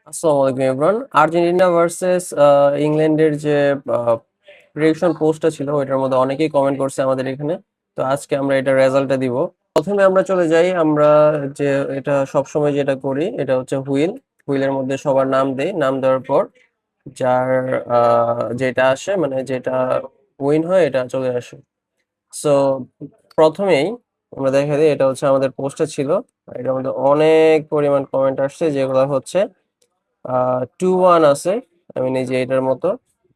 আসসালামু আলাইকুম everyone. Argentina versus ইংল্যান্ডের যে প্রেডিকশন পোস্টটা ছিল ওইটার মধ্যে অনেকেই কমেন্ট করছে আমাদের এখানে। তো আজকে আমরা এটা রেজাল্টটা দিব। প্রথমে আমরা চলে যাই, আমরা যে এটা সবসময় যেটা করি এটা হচ্ছে হুইলের মধ্যে সবার নাম দেই, নাম দেওয়ার পর যার যেটা আসে মানে যেটা উইন হয় এটা চলে আসে। সো প্রথমেই আমরা দেখা দিই, এটা হচ্ছে আমাদের পোস্টে ছিল। এটার মধ্যে অনেক পরিমাণ কমেন্ট আসছে যেগুলো হচ্ছে 2-1 আছে। I mean এই যে এটার মতো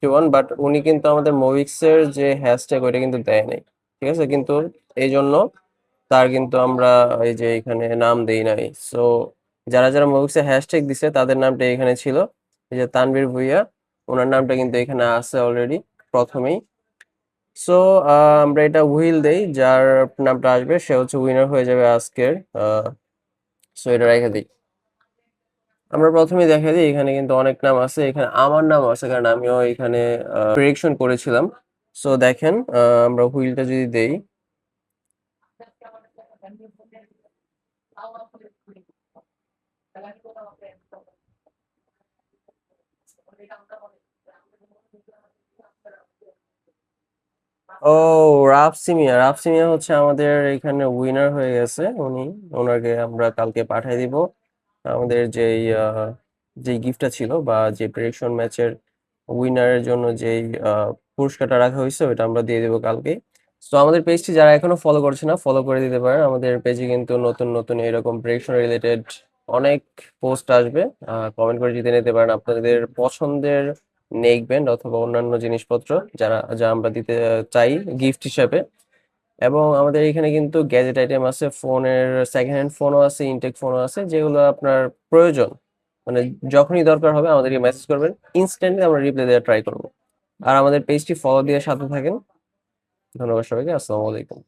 2-1, বাট উনি কিন্তু আমাদের মোভিক্সের যে হ্যাশট্যাগ ওইটা কিন্তু দেয় নাই। ঠিক আছে, কিন্তু এই জন্য তার কিন্তু আমরা এই যে এখানে নাম দেই নাই। সো যারা যারা মোভিক্সের হ্যাশট্যাগ দিছে তাদের নামটা এখানে ছিল। এই যে তানভীর ভুঁইয়া, ওনার নামটা কিন্তু এখানে আছে অলরেডি প্রথমেই। সো আমরা এটা হুইল দেই, যার নামটা আসবে সে হচ্ছে উইনার হয়ে যাবে আজকের। সো এটা রেখে দিই। আমরা প্রথমেই দেখা দিই এখানে কিন্তু অনেক নাম আছে, এখানে আমার নাম আছে কারণ আমিও এখানে প্রেডিকশন করেছিলাম। সো দেখেন, আমরা হুইলটা যদি দেই, ও রাফসিমিয়া হচ্ছে আমাদের এখানে উইনার হয়ে গেছে উনি। ওনাকে আমরা কালকে পাঠিয়ে দিব আমাদের যেই যে গিফটটা ছিল বা যে প্রেডিকশন ম্যাচের উইনারের জন্য যেই পুরস্কারটা রাখা হয়েছে ওটা আমরা দিয়ে দেবো কালকে। তো আমাদের পেজটি যারা এখনো ফলো করছে না ফলো করে দিতে পারেন। আমাদের পেজে কিন্তু নতুন নতুন এরকম প্রেডিকশন রিলেটেড অনেক পোস্ট আসবে। কমেন্ট করে জিতে নিতে পারেন আপনাদের পছন্দের নেক ব্যান্ড অথবা অন্যান্য জিনিসপত্র যা আমরা দিতে চাই গিফট হিসাবে। এবং আমাদের এখানে কিন্তু গ্যাজেট আইটেম আছে, ফোনের সেকেন্ড হ্যান্ড ফোনও আছে, ইনটেক ফোনও আছে, যেগুলো আপনার প্রয়োজন মানে যখনই দরকার হবে আমাদেরকে মেসেজ করবেন, ইনস্ট্যান্টলি আমরা রিপ্লাই দেওয়ার ট্রাই করবো। আর আমাদের পেজটি ফলো দিয়ে সাথে থাকেন। ধন্যবাদ সবাইকে, আসসালামু আলাইকুম।